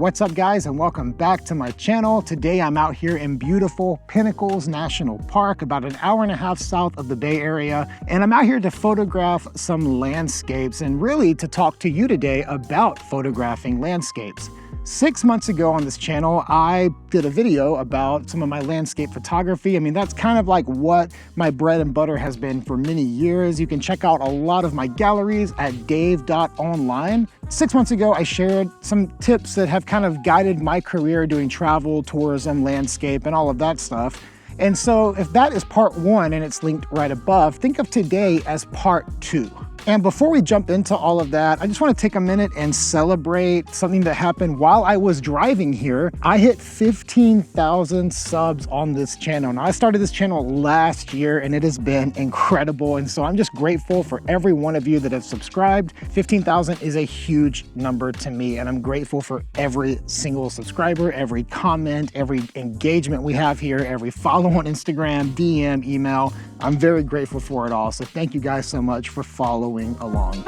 What's up guys, and welcome back to my channel. Today I'm out here in beautiful Pinnacles National Park, about an hour and a half south of the Bay Area. And I'm out here to photograph some landscapes and really to talk to you today about photographing landscapes. 6 months ago on this channel, I did a video about some of my landscape photography. I mean, that's kind of like what my bread and butter has been for many years. You can check out a lot of my galleries at dave.online. 6 months ago, I shared some tips that have kind of guided my career doing travel, tourism, landscape, and all of that stuff. And so if that is part one and it's linked right above, think of today as part two. And before we jump into all of that, I just want to take a minute and celebrate something that happened while I was driving here. I hit 15,000 subs on this channel. Now, I started this channel last year and it has been incredible. And so I'm just grateful for every one of you that have subscribed. 15,000 is a huge number to me. And I'm grateful for every single subscriber, every comment, every engagement we have here, every follow on Instagram, DM, email. I'm very grateful for it all. So thank you guys so much for following along.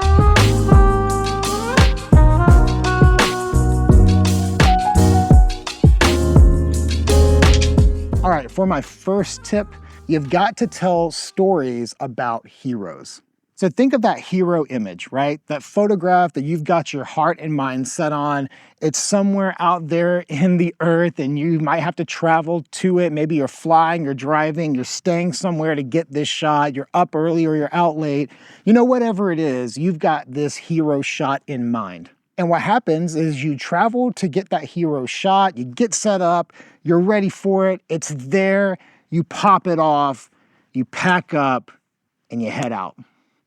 All right, for my first tip, you've got to tell stories about heroes. So think of that hero image, right? That photograph that you've got your heart and mind set on. It's somewhere out there in the earth and you might have to travel to it. Maybe you're flying, you're driving, you're staying somewhere to get this shot. You're up early or you're out late. You know, whatever it is, you've got this hero shot in mind. And what happens is you travel to get that hero shot, you get set up, you're ready for it, it's there, you pop it off, you pack up, and you head out.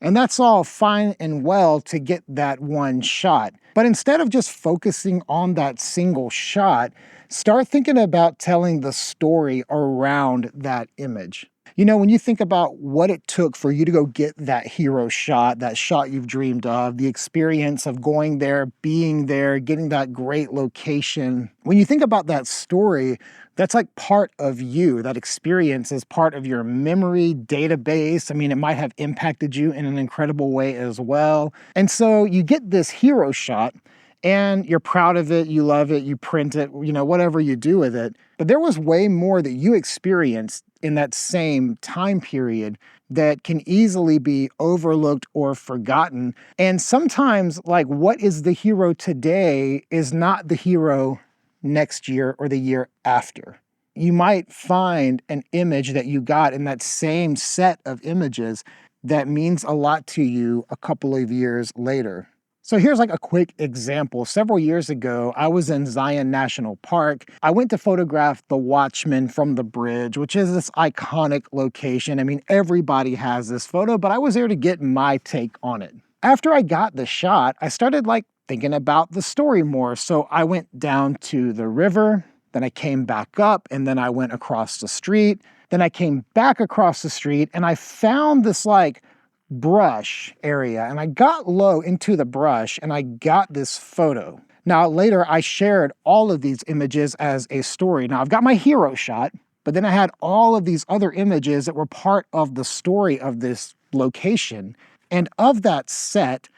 And that's all fine and well to get that one shot. But instead of just focusing on that single shot, start thinking about telling the story around that image. You know, when you think about what it took for you to go get that hero shot, that shot you've dreamed of, the experience of going there, being there, getting that great location. When you think about that story, that's like part of you. That experience is part of your memory database. I mean, it might have impacted you in an incredible way as well. And so you get this hero shot and you're proud of it, you love it, you print it, you know, whatever you do with it. But there was way more that you experienced in that same time period that can easily be overlooked or forgotten. And sometimes, like, what is the hero today is not the hero next year or the year after. You might find an image that you got in that same set of images that means a lot to you a couple of years later. So here's like a quick example. Several years ago, I was in Zion National Park. I went to photograph the Watchman from the bridge, which is this iconic location. I mean, everybody has this photo, but I was there to get my take on it. After I got the shot, I started like thinking about the story more. So I went down to the river, then I came back up, and then I went across the street. Then I came back across the street and I found this like brush area, and I got low into the brush and I got this photo. Now later I shared all of these images as a story. Now I've got my hero shot, but then I had all of these other images that were part of the story of this location. And of that set,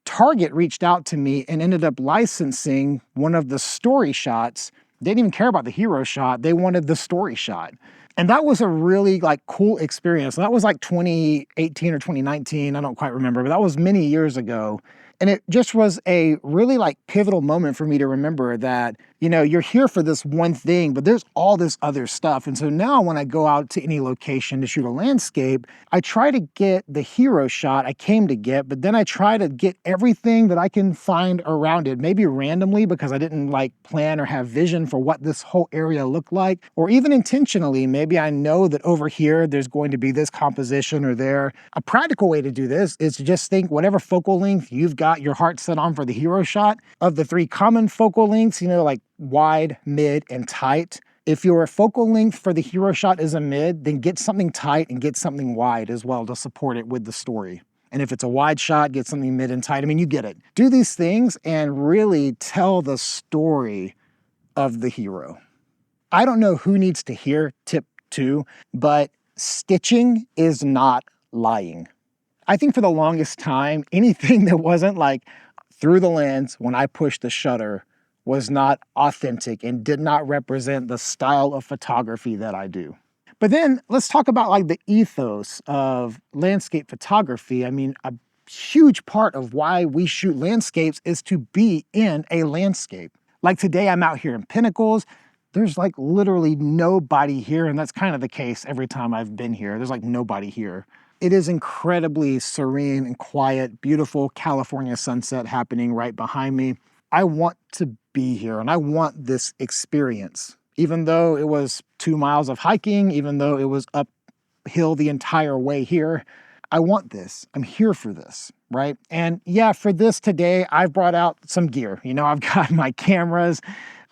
Target reached out to me and ended up licensing one of the story shots. They didn't even care about the hero shot, they wanted the story shot. And that was a really like cool experience. And that was like 2018 or 2019, I don't quite remember, but that was many years ago. And it just was a really like pivotal moment for me to remember that, you know, you're here for this one thing, but there's all this other stuff. And so now when I go out to any location to shoot a landscape, I try to get the hero shot I came to get, but then I try to get everything that I can find around it, maybe randomly because I didn't like plan or have vision for what this whole area looked like, or even intentionally, maybe I know that over here there's going to be this composition or there. A practical way to do this is to just think whatever focal length you've got your heart set on for the hero shot, of the three common focal lengths, you know, like wide, mid, and tight. If your focal length for the hero shot is a mid, then get something tight and get something wide as well to support it with the story. And if it's a wide shot, get something mid and tight. I mean, you get it. Do these things and really tell the story of the hero. I don't know who needs to hear tip 2, but stitching is not lying. I think for the longest time, anything that wasn't like through the lens when I pushed the shutter was not authentic and did not represent the style of photography that I do. But then let's talk about like the ethos of landscape photography. I mean, a huge part of why we shoot landscapes is to be in a landscape. Like today, I'm out here in Pinnacles. There's like literally nobody here, and that's kind of the case every time I've been here. There's like nobody here. It is incredibly serene and quiet, beautiful California sunset happening right behind me. I want to be here and I want this experience. Even though it was 2 miles of hiking, even though it was uphill the entire way here, I want this. I'm here for this, right? And yeah, for this today, I've brought out some gear. You know, I've got my cameras,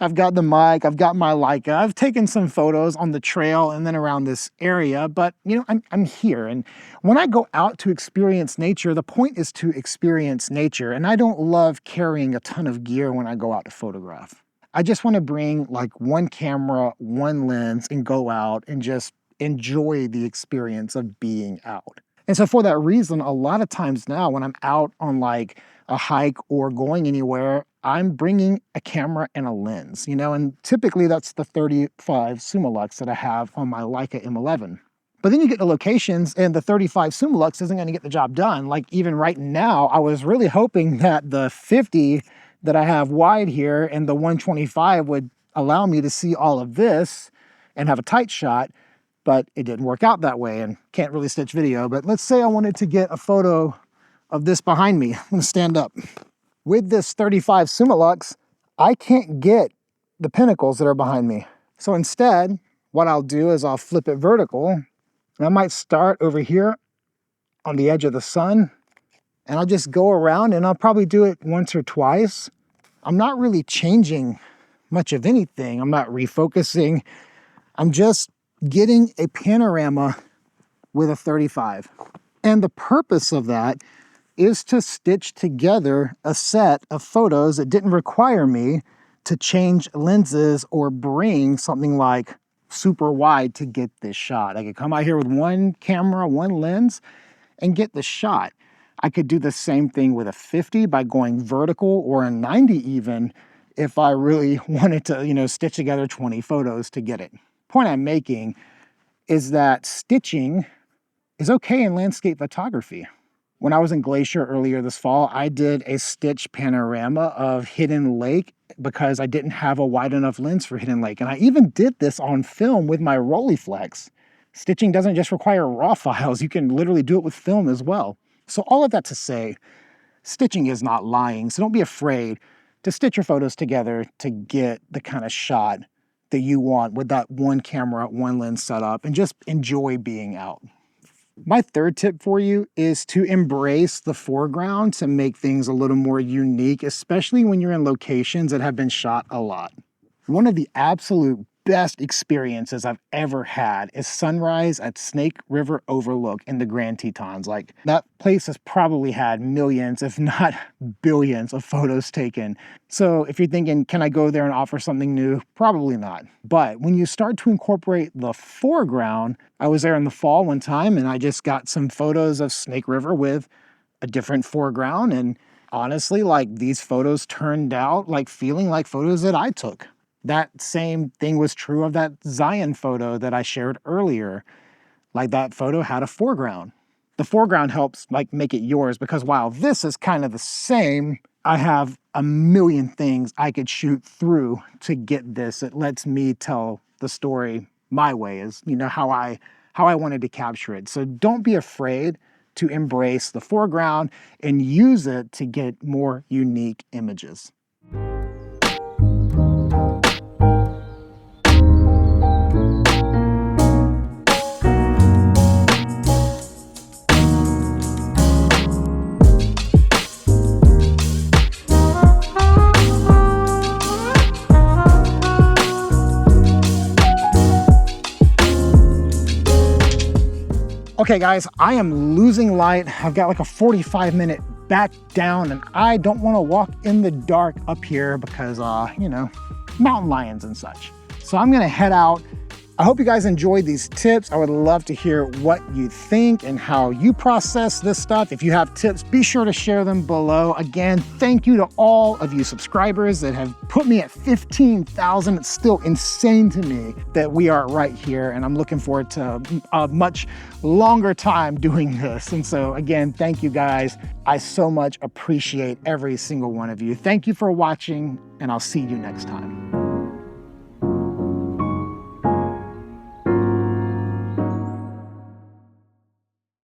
I've got the mic, I've got my Leica. I've taken some photos on the trail and then around this area, but you know, I'm here. And when I go out to experience nature, the point is to experience nature. And I don't love carrying a ton of gear when I go out to photograph. I just want to bring like one camera, one lens, and go out and just enjoy the experience of being out. And so for that reason, a lot of times now when I'm out on like a hike or going anywhere, I'm bringing a camera and a lens, you know, and typically that's the 35 Summilux that I have on my Leica M11. But then you get to locations and the 35 Summilux isn't going to get the job done. Like even right now, I was really hoping that the 50 that I have wide here and the 125 would allow me to see all of this and have a tight shot, but it didn't work out that way and can't really stitch video. But let's say I wanted to get a photo of this behind me. I'm gonna stand up. With this 35 Summilux, I can't get the pinnacles that are behind me. So instead, what I'll do is I'll flip it vertical, and I might start over here on the edge of the sun, and I'll just go around and I'll probably do it once or twice. I'm not really changing much of anything. I'm not refocusing. I'm just getting a panorama with a 35. And the purpose of that is to stitch together a set of photos that didn't require me to change lenses or bring something like super wide to get this shot. I could come out here with one camera, one lens, and get the shot. I could do the same thing with a 50 by going vertical, or a 90 even, if I really wanted to, you know, stitch together 20 photos to get it. Point I'm making is that stitching is okay in landscape photography. When I was in Glacier earlier this fall, I did a stitch panorama of Hidden Lake because I didn't have a wide enough lens for Hidden Lake. And I even did this on film with my Rolleiflex. Stitching doesn't just require raw files. You can literally do it with film as well. So all of that to say, stitching is not lying. So don't be afraid to stitch your photos together to get the kind of shot that you want with that one camera, one lens setup, and just enjoy being out. My third tip for you is to embrace the foreground to make things a little more unique, especially when you're in locations that have been shot a lot. One of the absolute best experiences I've ever had is sunrise at Snake River Overlook in the Grand Tetons. Like, that place has probably had millions, if not billions, of photos taken. So if you're thinking, can I go there and offer something new? Probably not. But when you start to incorporate the foreground, I was there in the fall one time and I just got some photos of Snake River with a different foreground. And honestly, like, these photos turned out like feeling like photos that I took. That same thing was true of that Zion photo that I shared earlier. Like, that photo had a foreground. The foreground helps like make it yours, because while this is kind of the same, I have a million things I could shoot through to get this. It lets me tell the story my way, is, you know, how I wanted to capture it. So don't be afraid to embrace the foreground and use it to get more unique images. Okay guys, I am losing light. I've got like a 45-minute back down and I don't want to walk in the dark up here because, you know, mountain lions and such. So I'm gonna head out. I hope you guys enjoyed these tips. I would love to hear what you think and how you process this stuff. If you have tips, be sure to share them below. Again, thank you to all of you subscribers that have put me at 15,000. It's still insane to me that we are right here, and I'm looking forward to a much longer time doing this. And so again, thank you guys. I so much appreciate every single one of you. Thank you for watching, and I'll see you next time.